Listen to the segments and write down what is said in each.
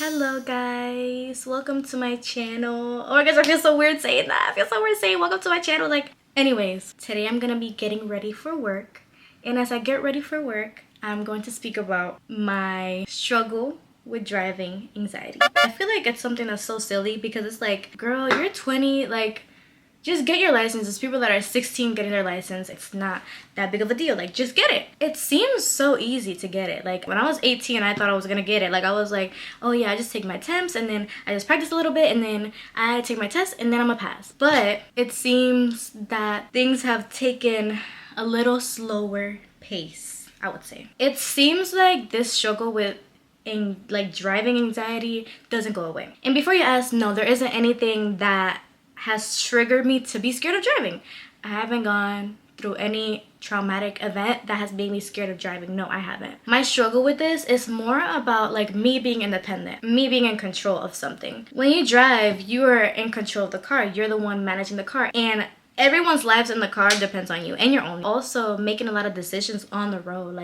Hello guys, welcome to my channel. Oh my gosh, I feel so weird saying that. I feel so weird saying welcome to my channel. Anyways, today I'm gonna be getting ready for work, and as I get ready for work, I'm going to speak about my struggle with driving anxiety. I feel like it's something that's so silly because it's like, girl, you're 20, just get your license. There's people that are 16 getting their license. It's not that big of a deal. Just get it. It seems so easy to get it. When I was 18, I thought I was gonna get it. I was like, oh yeah, I just take my temps and then I just practice a little bit and then I take my test and then I'm gonna pass. But it seems that things have taken a little slower pace, I would say. It seems like this struggle with driving anxiety doesn't go away. And before you ask, no, there isn't anything that has triggered me to be scared of driving. I haven't gone through any traumatic event that has made me scared of driving. No, I haven't. My struggle with this is more about me being independent, me being in control of something. When you drive, you are in control of the car. You're the one managing the car, and everyone's lives in the car depends on you and your own. Also, making a lot of decisions on the road.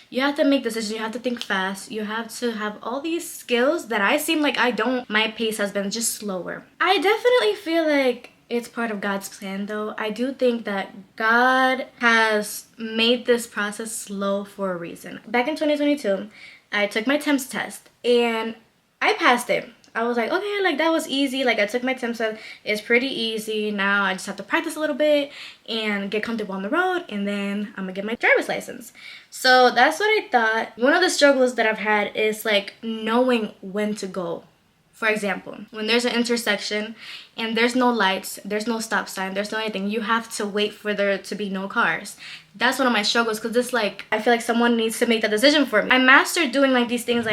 You have to make decisions, you have to think fast, you have to have all these skills that I seem like I don't. My pace has been just slower. I definitely feel like it's part of God's plan though. I do think that God has made this process slow for a reason. Back in 2022, I took my temps test and I passed it. I was like, okay, that was easy. I took my temps test. It's pretty easy. Now I just have to practice a little bit and get comfortable on the road, and then I'm gonna get my driver's license. So that's what I thought. One of the struggles that I've had is knowing when to go. For example, when there's an intersection and there's no lights, there's no stop sign, there's no anything, you have to wait for there to be no cars. That's one of my struggles because it's I feel like someone needs to make that decision for me. I mastered doing these things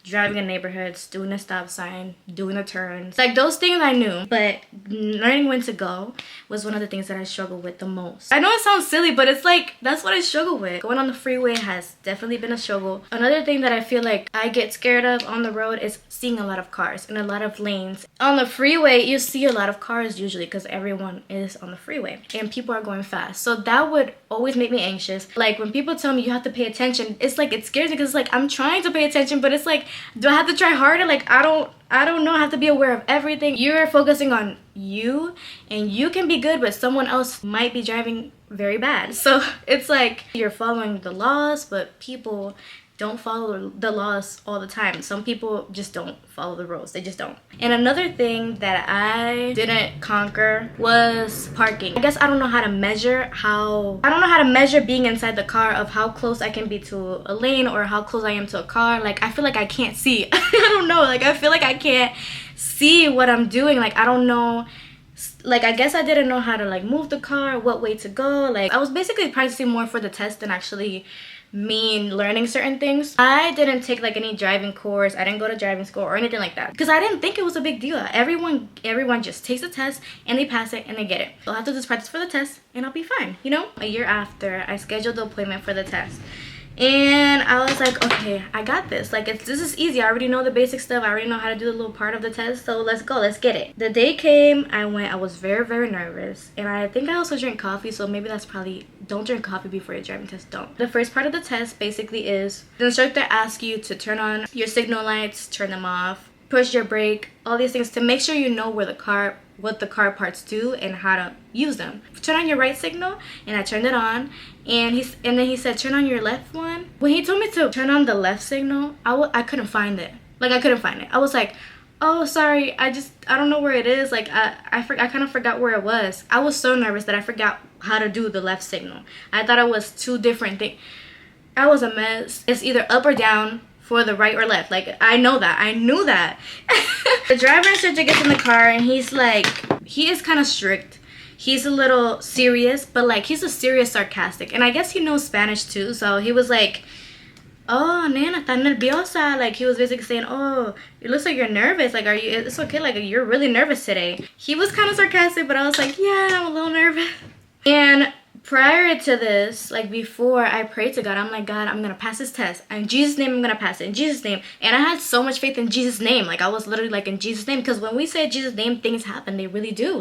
driving in neighborhoods, doing a stop sign, doing the turns. Those things I knew, but learning when to go was one of the things that I struggle with the most. I know it sounds silly, but it's that's what I struggle with. Going on the freeway has definitely been a struggle. Another thing that I feel like I get scared of on the road is seeing a lot of cars in a lot of lanes. On the freeway, you see a lot of cars usually because everyone is on the freeway and people are going fast. So that would always make me anxious. When people tell me you have to pay attention, it scares me because I'm trying to pay attention, but it's do I have to try harder? I don't know. I have to be aware of everything. You're focusing on you, and you can be good, but someone else might be driving very bad. So it's you're following the laws, but people don't follow the laws all the time. Some people just don't follow the rules. They just don't. And another thing that I didn't conquer was parking. I guess I don't know how to measure being inside the car of how close I can be to a lane or how close I am to a car. I feel like I can't see. I don't know. I feel like I can't see what I'm doing. I don't know. I guess I didn't know how to move the car, what way to go. I was basically practicing more for the test than actually learning certain things. I didn't take any driving course. I didn't go to driving school or anything like that because I didn't think it was a big deal. Everyone just takes a test and they pass it and they get it. So I'll have to just practice for the test and I'll be fine, A year after, I scheduled the appointment for the test. And I was like, okay, I got this. This is easy. I already know the basic stuff. I already know how to do the little part of the test. So let's go. Let's get it. The day came. I went. I was very, very nervous. And I think I also drink coffee. So maybe that's probably... Don't drink coffee before your driving test. Don't. The first part of the test basically is the instructor asks you to turn on your signal lights, turn them off, push your brake, all these things to make sure you know what the car parts do and how to use them. Turn on your right signal, and I turned it on, and then he said turn on your left one. When he told me to turn on the left signal, I couldn't find it. I couldn't find it. I was like, oh sorry, I don't know where it is. I kind of forgot where it was. I was so nervous that I forgot how to do the left signal. I thought it was two different things. I was a mess. It's either up or down for the right or left. I knew that. The driver instructor gets in the car and he is kind of strict. He's a little serious, but he's a serious sarcastic. And I guess he knows Spanish too. So he was like, oh, nena, está nerviosa. He was basically saying, oh, it looks like you're nervous. Are you, it's okay. You're really nervous today. He was kind of sarcastic, but I was like, yeah, I'm a little nervous. And prior to this, before I prayed to God, I'm like, God, I'm gonna pass this test. In Jesus' name, I'm gonna pass it. In Jesus' name. And I had so much faith in Jesus' name. I was literally in Jesus' name. Because when we say Jesus' name, things happen. They really do.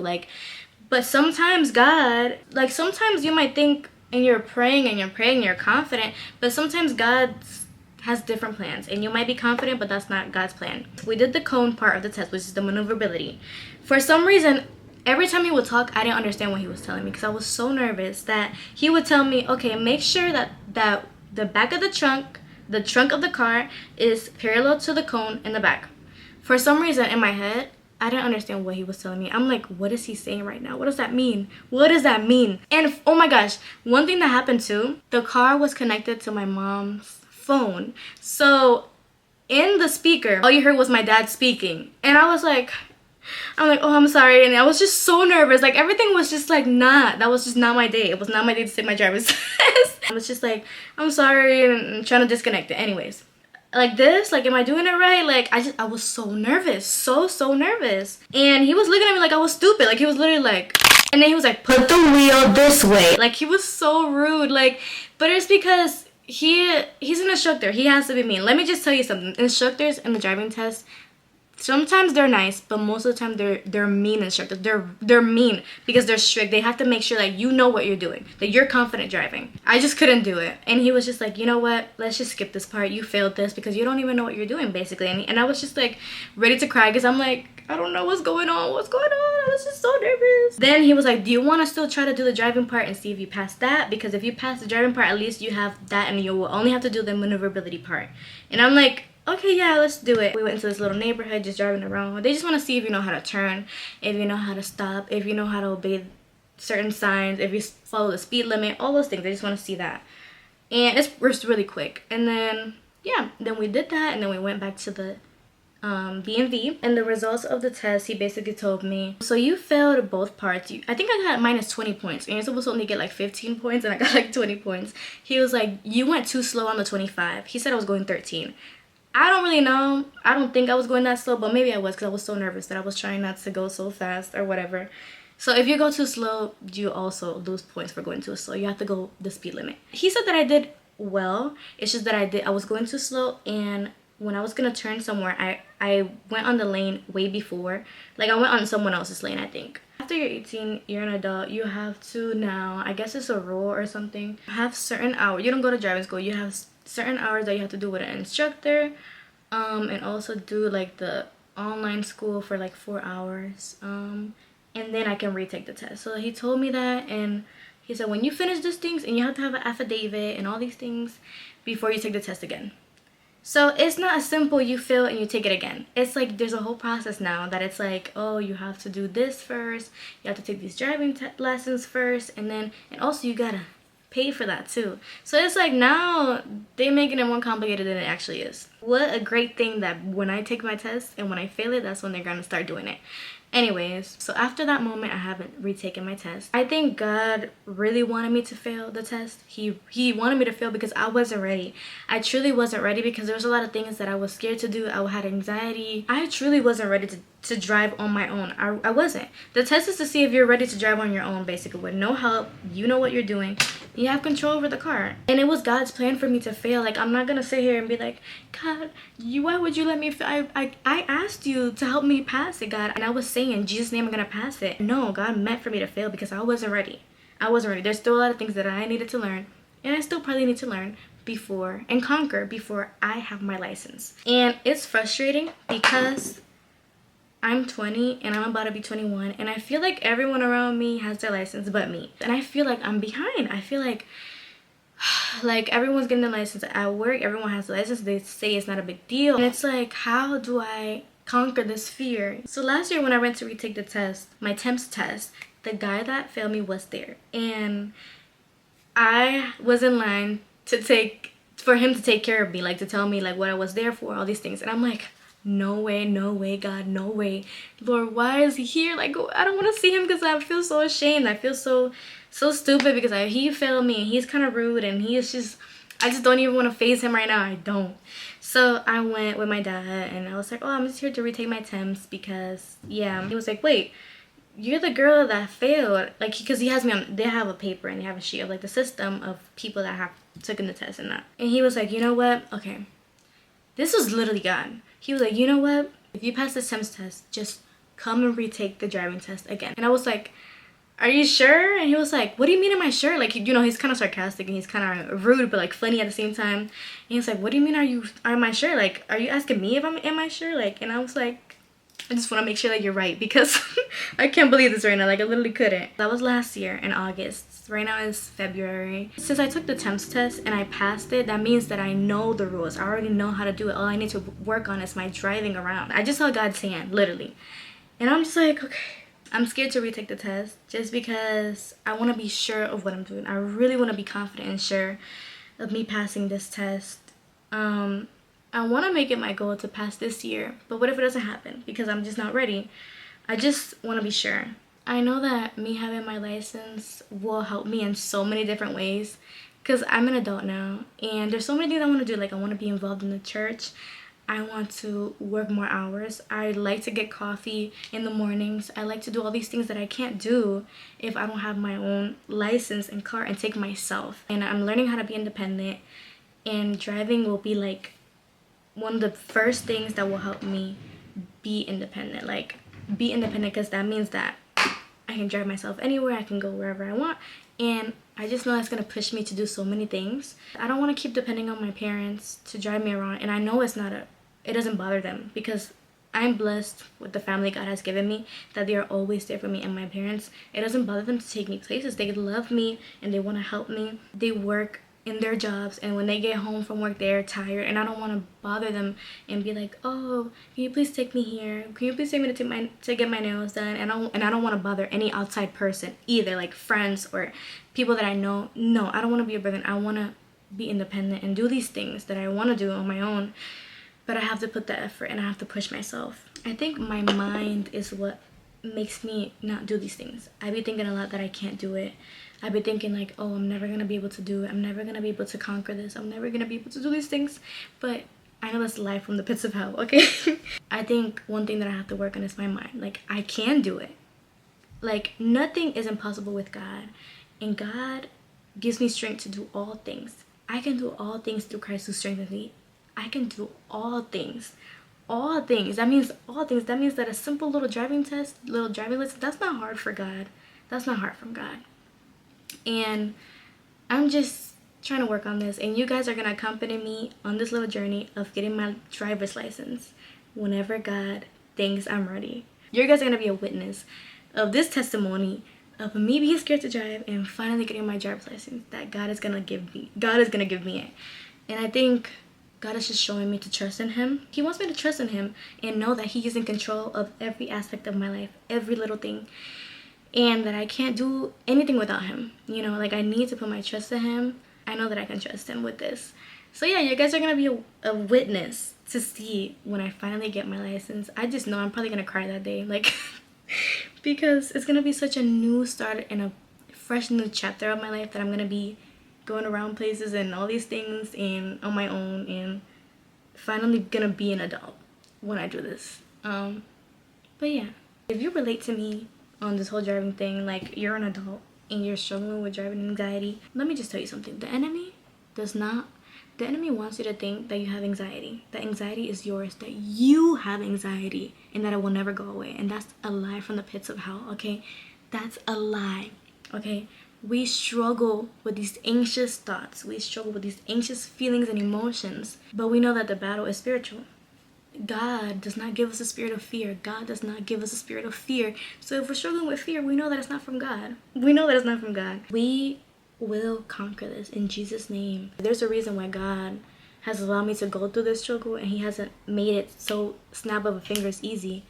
But sometimes God, sometimes you might think and you're praying and you're confident, but sometimes God has different plans, and you might be confident, but that's not God's plan. We did the cone part of the test, which is the maneuverability. For some reason, every time he would talk, I didn't understand what he was telling me because I was so nervous that he would tell me, okay, make sure that the back of the trunk of the car is parallel to the cone in the back. For some reason in my head, I didn't understand what he was telling me. I'm like, what is he saying right now? What does that mean? What does that mean? And oh my gosh, one thing that happened too, the car was connected to my mom's phone. So in the speaker, all you heard was my dad speaking. And I'm like, oh, I'm sorry. And I was just so nervous. Like everything was just like that was just not my day. It was not my day to take my driver's test. I was just like, I'm sorry, and trying to disconnect it. Anyways, like this, like, am I doing it right? Like I was so nervous, so nervous. And he was looking at me like I was stupid. Like he was literally like, and then he was like, put the wheel this way. Like he was so rude. Like, but it's because he's an instructor. He has to be mean. Let me just tell you something. Instructors in the driving test, sometimes they're nice, but most of the time they're mean instructors. They're mean because they're strict. They have to make sure that you know what you're doing, that you're confident driving. I just couldn't do it. And he was just like, you know what, let's just skip this part. You failed this because you don't even know what you're doing, basically. And I was just like ready to cry because I'm like, I don't know what's going on. I was just so nervous. Then he was like, do you want to still try to do the driving part and see if you pass that? Because if you pass the driving part, at least you have that and you will only have to do the maneuverability part. And I'm like, okay, yeah, let's do it. We went into this little neighborhood just driving around. They just want to see if you know how to turn, if you know how to stop, if you know how to obey certain signs, if you follow the speed limit, all those things. They just want to see that. And it's really quick. And then, yeah, then we did that, and then we went back to the B&V. And the results of the test, he basically told me, so you failed both parts. I think I got minus 20 points, and you're supposed to only get like 15 points, and I got like 20 points. He was like, you went too slow on the 25. He said I was going 13. I don't really know. I don't think I was going that slow, but maybe I was because I was so nervous that I was trying not to go so fast or whatever. So if you go too slow, you also lose points for going too slow. You have to go the speed limit. He said that I did well. It's just that I was going too slow, and when I was gonna turn somewhere, I went on the lane way before. Like I went on someone else's lane, I think. After you're 18, you're an adult, you have to now, I guess it's a rule or something, have certain hours. You don't go to driving school. You have certain hours that you have to do with an instructor, and also do like the online school for like 4 hours, and then I can retake the test. So he told me that, and he said when you finish these things, and you have to have an affidavit and all these things before you take the test again. So it's not as simple you fail and you take it again. It's like there's a whole process now that it's like, oh, you have to do this first, you have to take these driving lessons first, and also you gotta pay for that too. So it's like now they're making it more complicated than it actually is. What a great thing that when I take my test and when I fail it, that's when they're gonna start doing it. Anyways, so after that moment, I haven't retaken my test. I think God really wanted me to fail the test. He wanted me to fail because I wasn't ready. I truly wasn't ready because there was a lot of things that I was scared to do. I had anxiety. I truly wasn't ready to drive on my own. I wasn't. The test is to see if you're ready to drive on your own, basically, with no help. You know what you're doing. You have control over the car. And it was God's plan for me to fail. Like, I'm not gonna sit here and be like, God, why would you let me fail? I asked you to help me pass it, God. And I was saying, in Jesus' name, I'm gonna pass it. No, God meant for me to fail because I wasn't ready. I wasn't ready. There's still a lot of things that I needed to learn. And I still probably need to learn before and conquer before I have my license. And it's frustrating because I'm 20 and I'm about to be 21, and I feel like everyone around me has their license but me. And I feel like I'm behind. I feel like everyone's getting their license at work. Everyone has a license. They say it's not a big deal. And it's like, how do I conquer this fear? So last year when I went to retake the test, my temps test, the guy that failed me was there. And I was in line for him to take care of me, like to tell me like what I was there for, all these things. And I'm like, no way, God, no way. Lord, why is he here? Like, I don't want to see him because I feel so ashamed. I feel so stupid because he failed me and he's kind of rude and I just don't even want to face him right now. I don't. So I went with my dad and I was like, oh, I'm just here to retake my temps because, yeah. He was like, wait, you're the girl that failed. Like, because he has me on, they have a paper and they have a sheet of like the system of people that have taken the test and that. And he was like, you know what? Okay. This was literally God. He was like, you know what? If you pass the temps test, just come and retake the driving test again. And I was like, are you sure? And he was like, what do you mean am I sure? Like, you know, he's kind of sarcastic and he's kind of rude, but like funny at the same time. And he's like, what do you mean am I sure? Like, are you asking me if am I sure? Like, and I was like, I just want to make sure that you're right, because I can't believe this right now. Like, I literally couldn't. That was last year in August. Right now is February. Since I took the temps test and I passed it, that means that I know the rules. I already know how to do it. All I need to work on is my driving around. I just saw God's hand, literally. And I'm just like, okay. I'm scared to retake the test just because I want to be sure of what I'm doing. I really want to be confident and sure of me passing this test. I want to make it my goal to pass this year, but what if it doesn't happen because I'm just not ready? I just want to be sure. I know that me having my license will help me in so many different ways because I'm an adult now and there's so many things I want to do. Like, I want to be involved in the church. I want to work more hours. I like to get coffee in the mornings. I like to do all these things that I can't do if I don't have my own license and car and take myself. And I'm learning how to be independent, and driving will be like one of the first things that will help me be independent. Like, be independent, because that means that I can drive myself anywhere. I can go wherever I want. And I just know that's going to push me to do so many things. I don't want to keep depending on my parents to drive me around. And I know it doesn't bother them, because I'm blessed with the family God has given me, that they are always there for me. And my parents, it doesn't bother them to take me places. They love me and they want to help me. They work in their jobs, and when they get home from work they're tired, and I don't want to bother them and be like, oh, can you please take me here, can you please take me to get my nails done? And I don't want to bother any outside person either, like friends or people that I know. No, I don't want to be a burden. I want to be independent and do these things that I want to do on my own, but I have to put the effort and I have to push myself. I think my mind is what makes me not do these things. I be thinking a lot that I can't do it. I be thinking like, oh, I'm never gonna be able to do it. I'm never gonna be able to conquer this. I'm never gonna be able to do these things. But I know that's life from the pits of hell, okay? I think one thing that I have to work on is my mind. Like, I can do it. Like, nothing is impossible with God. And God gives me strength to do all things. I can do all things through Christ who strengthens me. I can do all things. All things. That means all things. That means that a simple little driving test, little driving lesson, that's not hard for God. That's not hard from God. And I'm just trying to work on this, and you guys are going to accompany me on this little journey of getting my driver's license whenever God thinks I'm ready. You guys are going to be a witness of this testimony of me being scared to drive and finally getting my driver's license that God is going to give me. God is going to give me it. And I think God is just showing me to trust in Him. He wants me to trust in Him and know that He is in control of every aspect of my life, every little thing. And that I can't do anything without Him. You know, like, I need to put my trust in Him. I know that I can trust Him with this. So yeah, you guys are going to be a witness to see when I finally get my license. I just know I'm probably going to cry that day. Like, because it's going to be such a new start and a fresh new chapter of my life, that I'm going to be going around places and all these things and on my own, and finally going to be an adult when I do this. But yeah, if you relate to me on this whole driving thing, like, you're an adult and you're struggling with driving anxiety, let me just tell you something. The enemy wants you to think that you have anxiety, that anxiety is yours, that you have anxiety and that it will never go away. And that's a lie from the pits of hell, okay? That's a lie, okay? We struggle with these anxious thoughts, we struggle with these anxious feelings and emotions, but we know that the battle is spiritual. God does not give us a spirit of fear. God does not give us a spirit of fear. So if we're struggling with fear, we know that it's not from God. We know that it's not from God. We will conquer this in Jesus' name. There's a reason why God has allowed me to go through this struggle, and He hasn't made it so snap of a fingers easy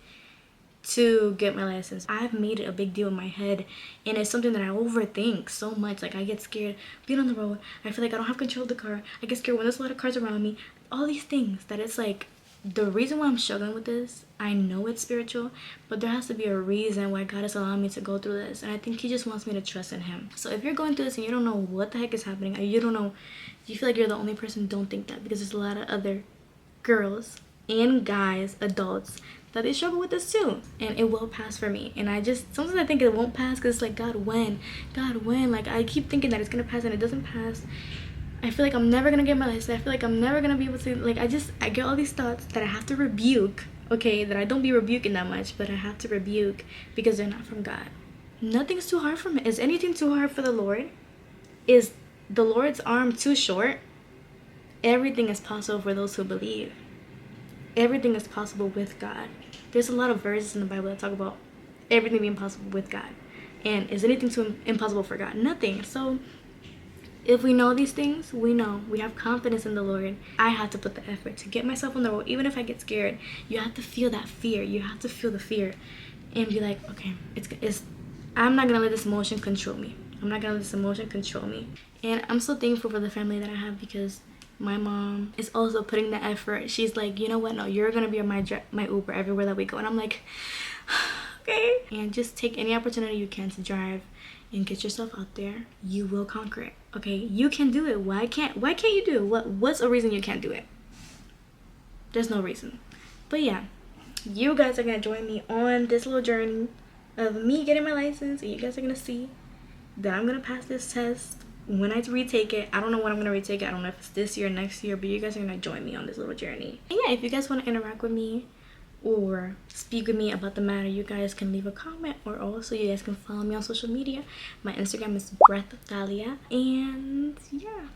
to get my license. I've made it a big deal in my head, and it's something that I overthink so much. Like, I get scared being on the road. I feel like I don't have control of the car. I get scared when there's a lot of cars around me. All these things that it's like, the reason why I'm struggling with this, I know it's spiritual, but there has to be a reason why God is allowing me to go through this. And I think He just wants me to trust in Him. So if you're going through this and you don't know what the heck is happening, or you don't know, you feel like you're the only person, don't think that, because there's a lot of other girls and guys, adults, that they struggle with this too. And it will pass for me. And sometimes I think it won't pass, because it's like, God, when? God, when? Like, I keep thinking that it's gonna pass and it doesn't pass. I feel like I'm never gonna get my license. I feel like I'm never gonna be able to, like, I get all these thoughts that I have to rebuke, okay, that I don't be rebuking that much, but I have to rebuke because they're not from God. Nothing's too hard for me. Is anything too hard for the Lord? Is the Lord's arm too short? Everything is possible for those who believe. Everything is possible with God. There's a lot of verses in the Bible that talk about everything being possible with God. And is anything too impossible for God? Nothing. So if we know these things, we know. We have confidence in the Lord. I have to put the effort to get myself on the road. Even if I get scared, you have to feel that fear. You have to feel the fear and be like, okay, I'm not going to let this emotion control me. I'm not going to let this emotion control me. And I'm so thankful for the family that I have, because my mom is also putting the effort. She's like, you know what? No, you're going to be my Uber everywhere that we go. And I'm like, okay. And just take any opportunity you can to drive and get yourself out there. You will conquer it. Okay, you can do it. Why can't you do it? What's a reason you can't do it? There's no reason. But yeah, you guys are gonna join me on this little journey of me getting my license, and you guys are gonna see that I'm gonna pass this test when I retake it. I don't know when I'm gonna retake it. I don't know if it's this year or next year, but you guys are gonna join me on this little journey. And yeah, if you guys want to interact with me or speak with me about the matter, you guys can leave a comment, or also you guys can follow me on social media. My Instagram is Breath Thalia, and yeah.